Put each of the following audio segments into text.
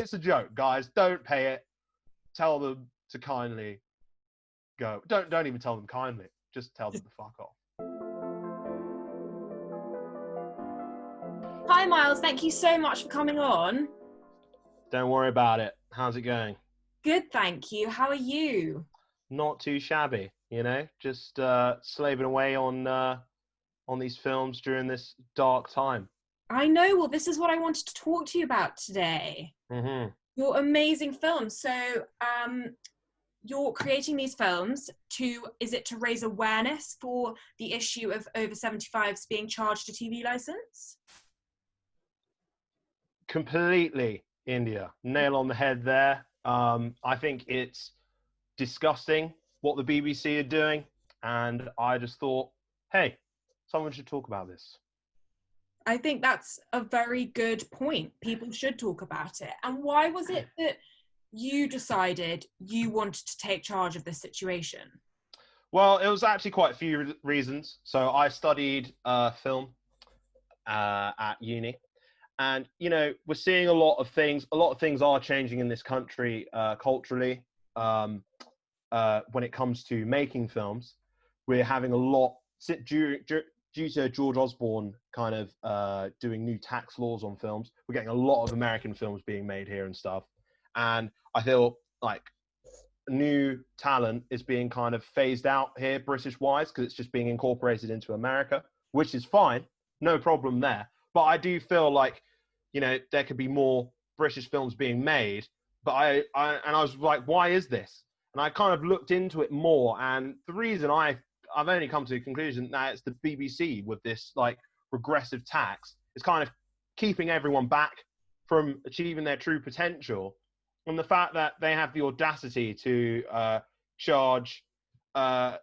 it's a joke, guys. Don't pay it. Tell them to kindly go. Don't even tell them kindly. Just tell them to fuck off. Hi, Miles. Thank you so much for coming on. Don't worry about it. How's it going? Good, thank you. How are you? Not too shabby, you know. Just slaving away on these films during this dark time. I know. Well, this is what I wanted to talk to you about today. Mm-hmm. Your amazing films. So, you're creating these films is it to raise awareness for the issue of over 75s being charged a TV license? Completely, India. Nail on the head there. I think it's disgusting what the BBC are doing, and I just thought, hey, someone should talk about this. I think that's a very good point. People should talk about it. And why was it that you decided you wanted to take charge of this situation? Well, it was actually quite a few reasons. So I studied film at uni. And, you know, we're seeing a lot of things. A lot of things are changing in this country culturally when it comes to making films. We're having a lot, due to George Osborne kind of doing new tax laws on films, we're getting a lot of American films being made here and stuff. And I feel like new talent is being kind of phased out here, British-wise, because it's just being incorporated into America, which is fine. No problem there. But I do feel like, you know, there could be more British films being made. But I was like, why is this? And I kind of looked into it more. And the reason I've only come to the conclusion that it's the BBC with this like regressive tax. It's kind of keeping everyone back from achieving their true potential. And the fact that they have the audacity to charge,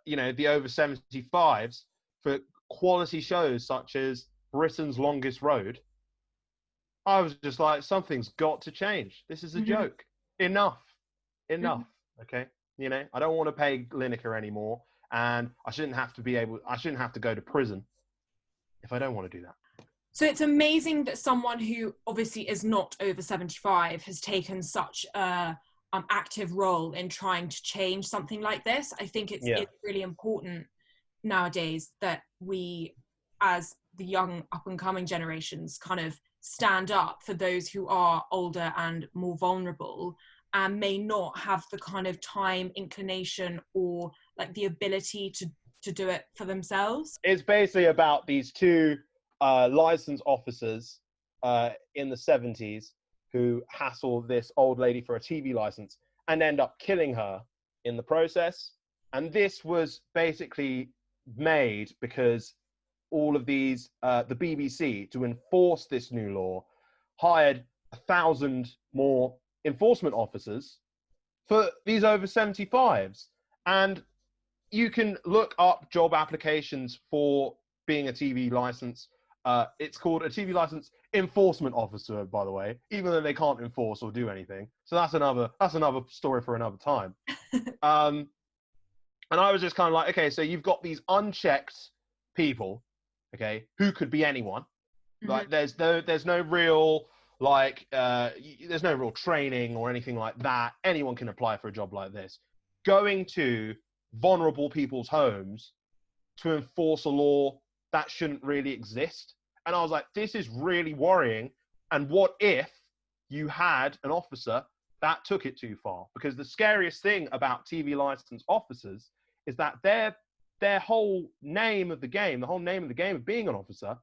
you know, the over 75s for quality shows such as Britain's Longest Road, I was just like, something's got to change. This is a joke. Enough. Okay. You know, I don't want to pay Lineker anymore, and I shouldn't have to go to prison if I don't want to do that. So it's amazing that someone who obviously is not over 75 has taken such a active role in trying to change something like this. I think it's really important nowadays that we, as the young up-and-coming generations, kind of stand up for those who are older and more vulnerable and may not have the kind of time, inclination, or like the ability to do it for themselves. It's basically about these two license officers in the 70s who hassle this old lady for a TV license and end up killing her in the process. And this was basically made because all of these, the BBC, to enforce this new law, hired 1,000 more enforcement officers for these over 75s. And you can look up job applications for being a TV license. It's called a TV license enforcement officer, by the way, even though they can't enforce or do anything. So that's another story for another time. And I was just kind of like, okay, so you've got these unchecked people, okay, who could be anyone. Like there's no real there's no real training or anything like that. Anyone can apply for a job like this. Going to vulnerable people's homes to enforce a law that shouldn't really exist. And I was like, this is really worrying. And what if you had an officer that took it too far? Because the scariest thing about TV license officers is that their whole name of the game, the whole name of the game of being an officer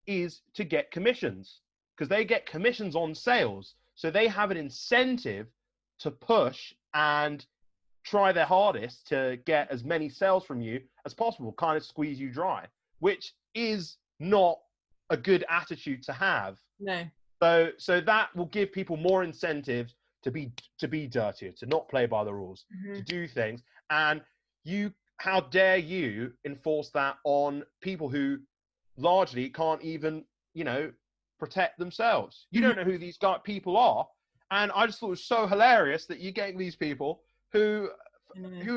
is to get commissions, because they get commissions on sales. So they have an incentive to push and try their hardest to get as many sales from you as possible, kind of squeeze you dry, which is not a good attitude to have. No. So that will give people more incentives to be dirtier, to not play by the rules, to do things. And how dare you enforce that on people who largely can't even, you know, protect themselves? You don't know who these people are. And I just thought it was so hilarious that you're getting these people who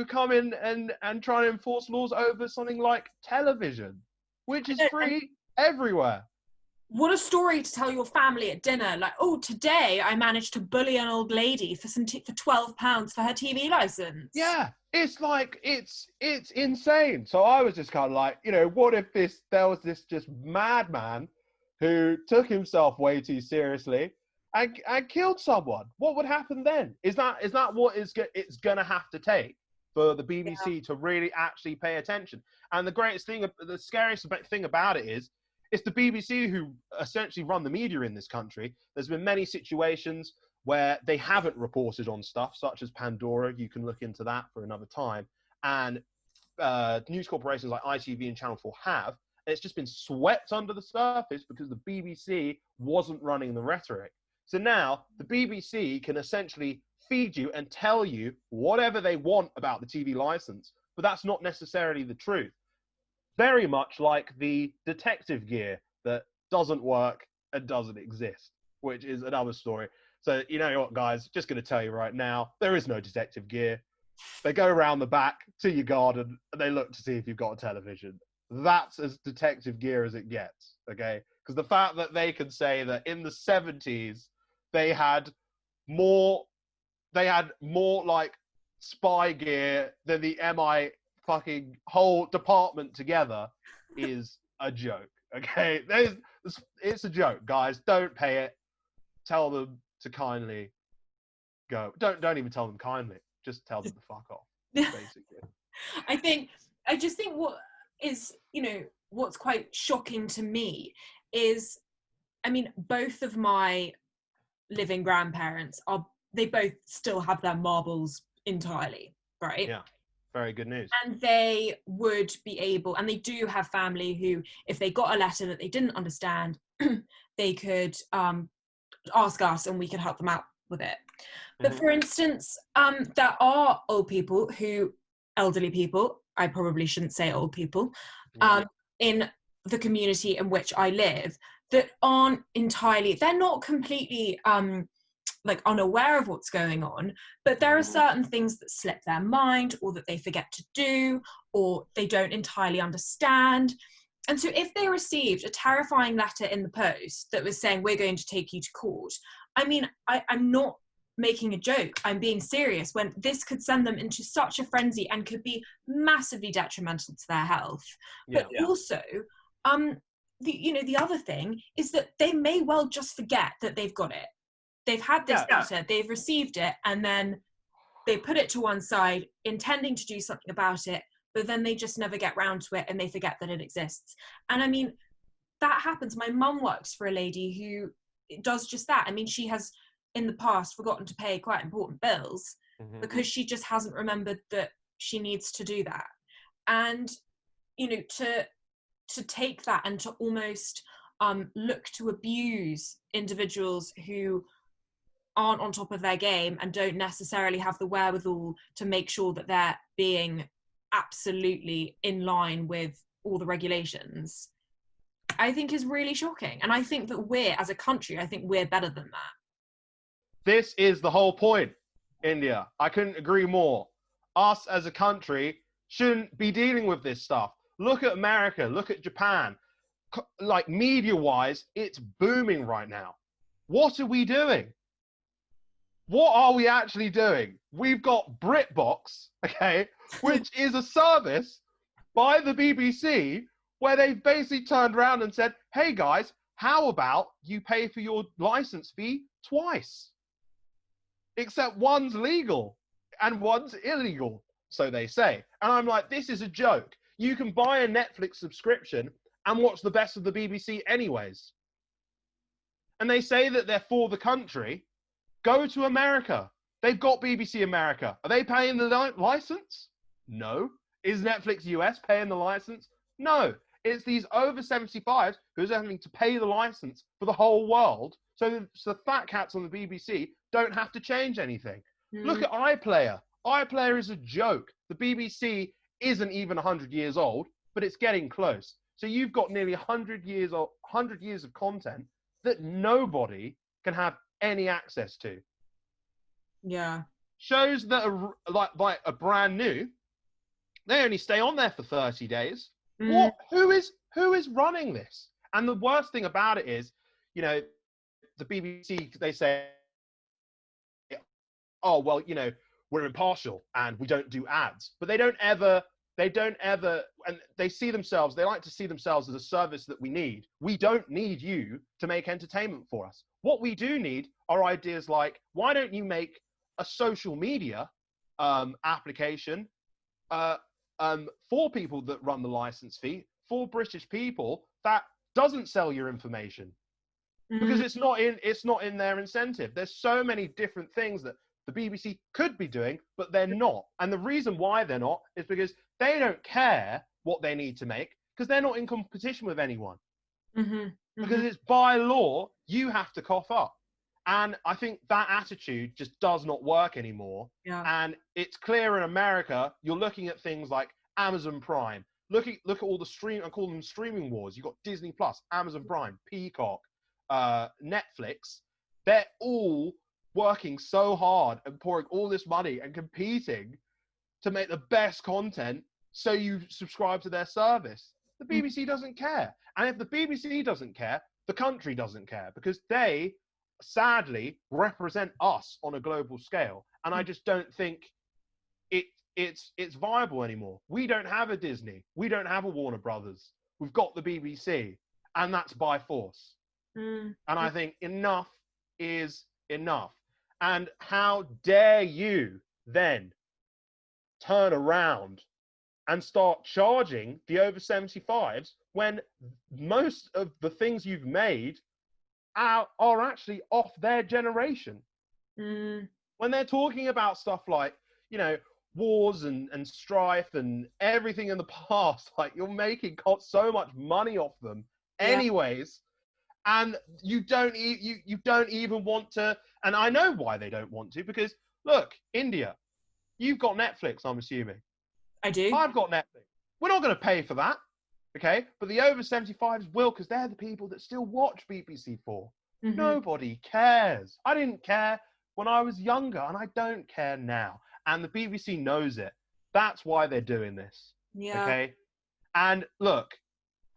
come in and try to enforce laws over something like television, which is free everywhere. what a story to tell your family at dinner. Like, oh, today I managed to bully an old lady for for £12 for her TV license. Yeah, it's like it's insane. So I was just kind of like, you know, what if there was this just madman who took himself way too seriously and killed someone? What would happen then? Is that what it's gonna have to take for the BBC to really actually pay attention? And the scariest thing about it is, it's the BBC who essentially run the media in this country. There's been many situations where they haven't reported on stuff, such as Pandora. You can look into that for another time. And news corporations like ITV and Channel 4 have. And it's just been swept under the surface because the BBC wasn't running the rhetoric. So now the BBC can essentially feed you and tell you whatever they want about the TV license, but that's not necessarily the truth. Very much like the detective gear that doesn't work and doesn't exist, which is another story. So, you know what, guys, just going to tell you right now, there is no detective gear. They go around the back to your garden and they look to see if you've got a television. That's as detective gear as it gets, okay? Because the fact that they can say that in the 70s, they had more like spy gear than the MI fucking whole department together is a joke, okay? It's a joke, guys. Don't pay it. Tell them to kindly go. Don't even tell them kindly. Just tell them to fuck off, basically. I just think what is, you know, what's quite shocking to me is, I mean, both of my living grandparents they both still have their marbles entirely, right? Yeah, very good news. And they would be able, and they do have family who, if they got a letter that they didn't understand, they could ask us and we could help them out with it. But for instance, there are elderly people, I probably shouldn't say old people, in the community in which I live, that aren't entirely, they're not completely like unaware of what's going on, but there are certain things that slip their mind, or that they forget to do, or they don't entirely understand. And so if they received a terrifying letter in the post that was saying, we're going to take you to court, I mean, I'm not making a joke, I'm being serious, when this could send them into such a frenzy and could be massively detrimental to their health. But also, the other thing is that they may well just forget that they've got it. They've had this letter, they've received it, and then they put it to one side, intending to do something about it, but then they just never get round to it and they forget that it exists. And I mean, that happens. My mum works for a lady who does just that. I mean, she has in the past forgotten to pay quite important bills because she just hasn't remembered that she needs to do that. And, you know, to take that and to almost look to abuse individuals who aren't on top of their game and don't necessarily have the wherewithal to make sure that they're being absolutely in line with all the regulations, I think is really shocking. And I think that as a country, I think we're better than that. This is the whole point, India. I couldn't agree more. Us as a country shouldn't be dealing with this stuff. Look at America, look at Japan. Like, media-wise, it's booming right now. What are we doing? What are we actually doing? We've got BritBox, okay, which is a service by the BBC where they've basically turned around and said, hey guys, how about you pay for your license fee twice? Except one's legal and one's illegal, so they say. And I'm like, this is a joke. You can buy a Netflix subscription and watch the best of the BBC anyways. And they say that they're for the country. Go to America. They've got BBC America. Are they paying the license? No. Is Netflix US paying the license? No. It's these over 75s who's having to pay the license for the whole world. So the fat cats on the BBC don't have to change anything. Look at iPlayer. iPlayer is a joke. The BBC isn't even 100 years old, but it's getting close. So you've got nearly 100 years of content that nobody can have any access to. Yeah. Shows that are like a brand new, they only stay on there for 30 days. Who is running this? And the worst thing about it is, you know, the BBC, they say, oh, well, you know, we're impartial and we don't do ads. But they don't ever, and they see themselves, they like to see themselves as a service that we need. We don't need you to make entertainment for us. What we do need are ideas like, why don't you make a social media application for people that run the license fee, for British people, that doesn't sell your information? Because it's not in their incentive. There's so many different things that the BBC could be doing, but they're not. And the reason why they're not is because they don't care what they need to make, because they're not in competition with anyone. Because it's by law, you have to cough up. And I think that attitude just does not work anymore. Yeah. And it's clear in America, you're looking at things like Amazon Prime. Look at all the I call them streaming wars. You've got Disney Plus, Amazon Prime, Peacock, Netflix. They're all working so hard and pouring all this money and competing to make the best content so you subscribe to their service. The BBC doesn't care. And if the BBC doesn't care, the country doesn't care, because they sadly represent us on a global scale. And I just don't think it's viable anymore. We don't have a Disney. We don't have a Warner Brothers. We've got the BBC, and that's by force. And I think enough is enough. And how dare you then turn around and start charging the over 75s when most of the things you've made are actually off their generation. When they're talking about stuff like, you know, wars and strife and everything in the past, like, you're making so much money off them anyways. And you don't even want to, and I know why they don't want to, because look, India, you've got Netflix, I'm assuming. I do. I've got Netflix. We're not going to pay for that, okay? But the over 75s will, because they're the people that still watch BBC4. Nobody cares. I didn't care when I was younger, and I don't care now. And the BBC knows it. That's why they're doing this. Yeah. Okay? And look,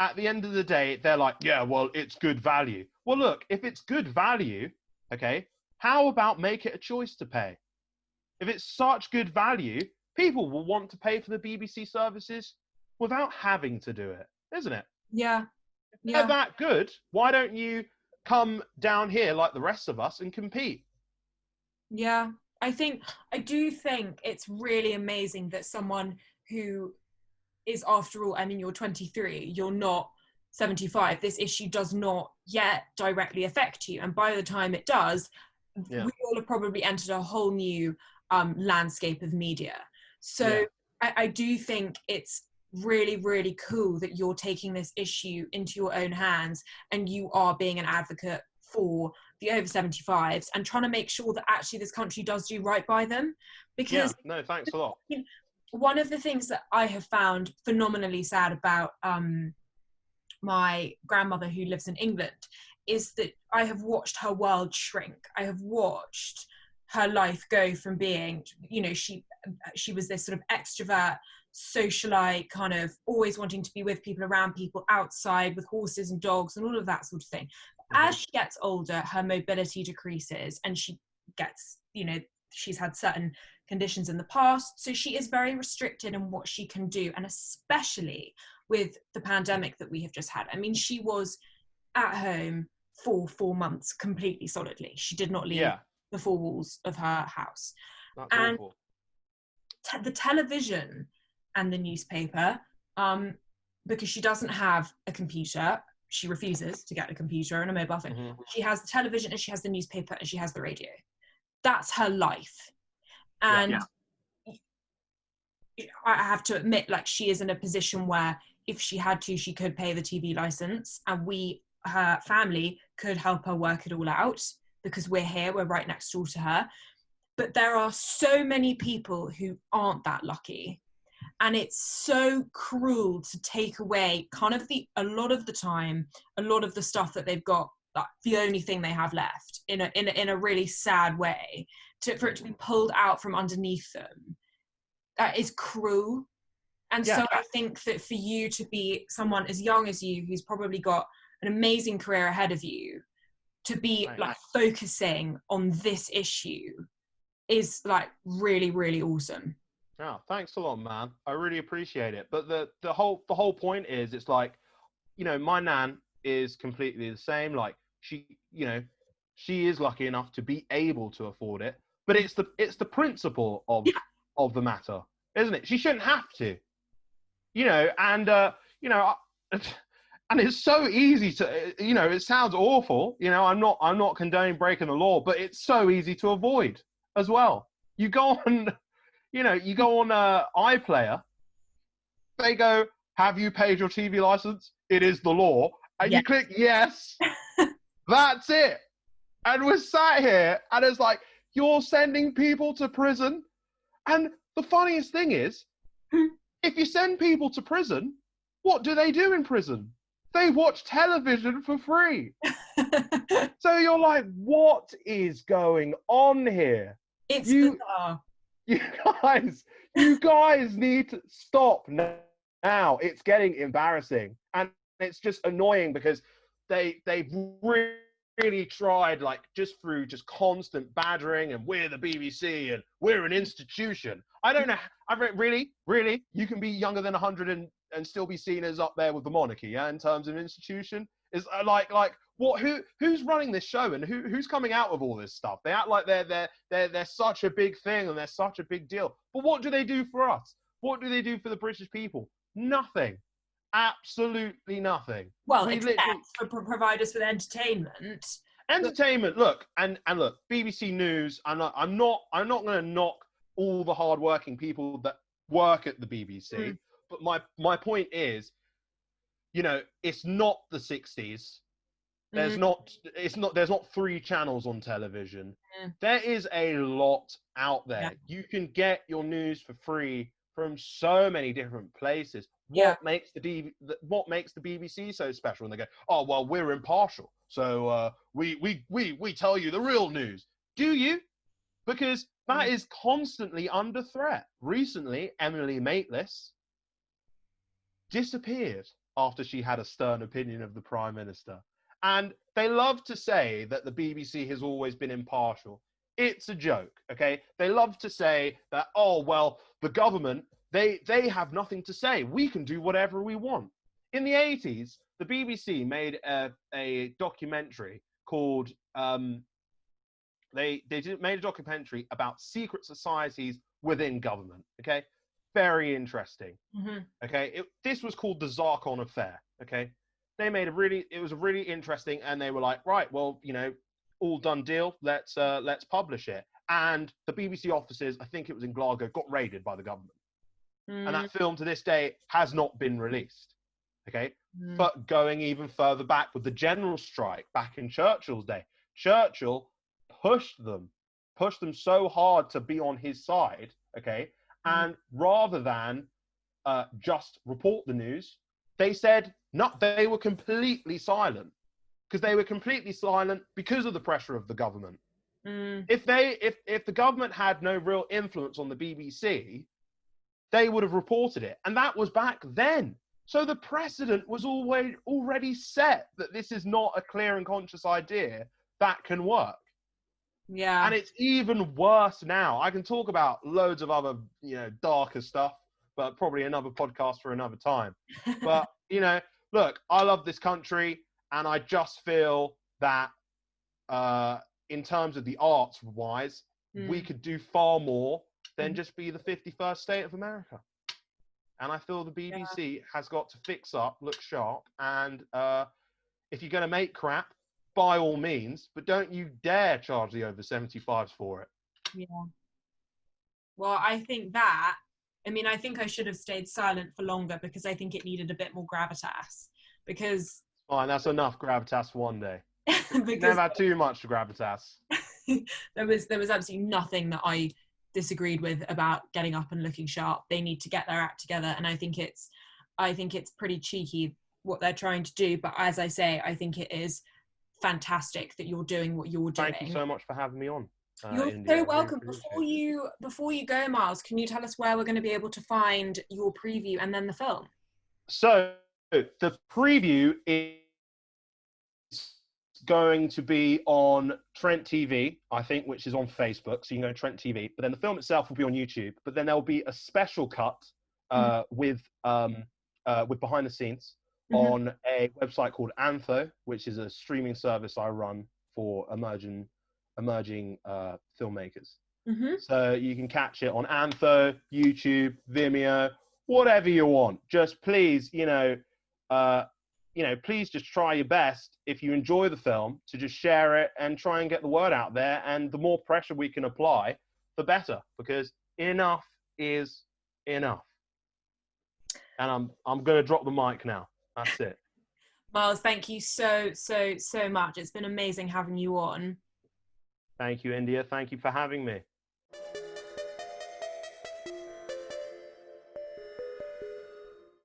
at the end of the day, they're like, yeah, well, it's good value. Well, look, if it's good value, okay, how about make it a choice to pay? If it's such good value, people will want to pay for the BBC services without having to do it, isn't it? Yeah. If they're that good, why don't you come down here like the rest of us and compete? Yeah. I do think it's really amazing that someone who is, after all, I mean, you're 23, you're not 75. This issue does not yet directly affect you. And by the time it does, we all have probably entered a whole new landscape of media. So I do think it's really, really cool that you're taking this issue into your own hands and you are being an advocate for the over 75s and trying to make sure that actually this country does do right by them. Because no, thanks a lot. One of the things that I have found phenomenally sad about my grandmother who lives in England is that I have watched her world shrink. I have watched her life go from being, you know, she was this sort of extrovert, socialite, kind of always wanting to be with people, around people, outside with horses and dogs and all of that sort of thing. As she gets older, her mobility decreases and she gets, you know, she's had certain conditions in the past, so she is very restricted in what she can do, and especially with the pandemic that we have just had. I mean, she was at home for 4 months completely solidly. She did not leave the four walls of her house. That's and awful. The television and the newspaper, because she doesn't have a computer, she refuses to get a computer and a mobile phone. She has the television and she has the newspaper and she has the radio. That's her life. And I have to admit, like, she is in a position where if she had to, she could pay the TV license, and her family could help her work it all out because we're here, we're right next door to her. But there are so many people who aren't that lucky. And it's so cruel to take away kind of a lot of the time, a lot of the stuff that they've got, like, the only thing they have left in a really sad way, for it to be pulled out from underneath them. That is cruel. And so I think that for you to be someone as young as you, who's probably got an amazing career ahead of you, to be like focusing on this issue is like really, really awesome. Oh, thanks a lot, man. I really appreciate it. But the whole point is, it's like, you know, my nan is completely the same. Like, she, you know, she is lucky enough to be able to afford it. But it's the principle of the matter, isn't it? She shouldn't have to, you know. And you know, and it's so easy to, you know, it sounds awful. You know, I'm not condoning breaking the law, but it's so easy to avoid as well. You go on, you know, you go on iPlayer. They go, "Have you paid your TV license? It is the law." And you click yes. That's it. And we're sat here, and it's like, you're sending people to prison. And the funniest thing is, if you send people to prison, what do they do in prison? They watch television for free. So you're like, what is going on here? It's bizarre. You guys need to stop now. It's getting embarrassing. And it's just annoying because they've really tried, like, just through just constant badgering, and we're the BBC and we're an institution. I don't know. Really, you can be younger than 100 and still be seen as up there with the monarchy, yeah, in terms of institution. Is like what? Who's running this show, and who's coming out with all this stuff? They act like they're such a big thing and they're such a big deal. But what do they do for us? What do they do for the British people? Nothing. Absolutely nothing. Well, except for provide us with entertainment. Entertainment. Look, and look, BBC News. I'm not going to knock all the hardworking people that work at the BBC. But my point is, you know, it's not the 60s. There's not 3 channels on television. There is a lot out there. You can get your news for free from so many different places. What makes the BBC so special? And they go, "Oh, well, we're impartial, so we tell you the real news." Do you? Because that is constantly under threat. Recently, Emily Maitlis disappeared after she had a stern opinion of the Prime Minister. And they love to say that the BBC has always been impartial. It's a joke, okay? They love to say that, oh, well, the government, they have nothing to say. We can do whatever we want. In the 80s, the BBC made a documentary called, they made a documentary about secret societies within government, okay? Very interesting, okay? This was called the Zarkon Affair, okay? They made it was really interesting, and they were like, right, well, you know, all done deal, let's publish it. And the BBC offices, I think it was in Glasgow, got raided by the government. And that film to this day has not been released, okay? But going even further back with the general strike back in Churchill's day, Churchill pushed them so hard to be on his side, okay? And rather than just report the news, they said, no, they were completely silent, because they were completely silent because of the pressure of the government. If the government had no real influence on the BBC, they would have reported it. And that was back then. So the precedent was already set that this is not a clear and conscious idea that can work. Yeah. And it's even worse now. I can talk about loads of other, you know, darker stuff, but probably another podcast for another time. But, you know, look, I love this country, and I just feel that in terms of the arts wise, we could do far more than just be the 51st state of America. And I feel the BBC has got to fix up, look sharp, and if you're going to make crap, by all means, but don't you dare charge the over 75s for it. Yeah. Well, I think I should have stayed silent for longer, because I think it needed a bit more gravitas. Because fine, that's enough gravitas for one day. Never had too much gravitas. there was absolutely nothing that I disagreed with about getting up and looking sharp. They need to get their act together, and I think it's pretty cheeky what they're trying to do. But as I say, I think it is fantastic that you're doing what you're doing. Thank you so much for having me on. You're India. so welcome. Before you go, Miles, can you tell us where we're going to be able to find your preview and then the film? So the preview is it's going to be on Trent TV, I think, which is on Facebook. So you can go to Trent TV. But then the film itself will be on YouTube. But then there'll be a special cut with behind the scenes on a website called Antho, which is a streaming service I run for emerging filmmakers. So you can catch it on Antho, YouTube, Vimeo, whatever you want. Just please, please just try your best, if you enjoy the film, to just share it and try and get the word out there. And the more pressure we can apply, the better, because enough is enough. And I'm going to drop the mic now. That's it. Miles, thank you so much. It's been amazing having you on. Thank you, India. Thank you for having me.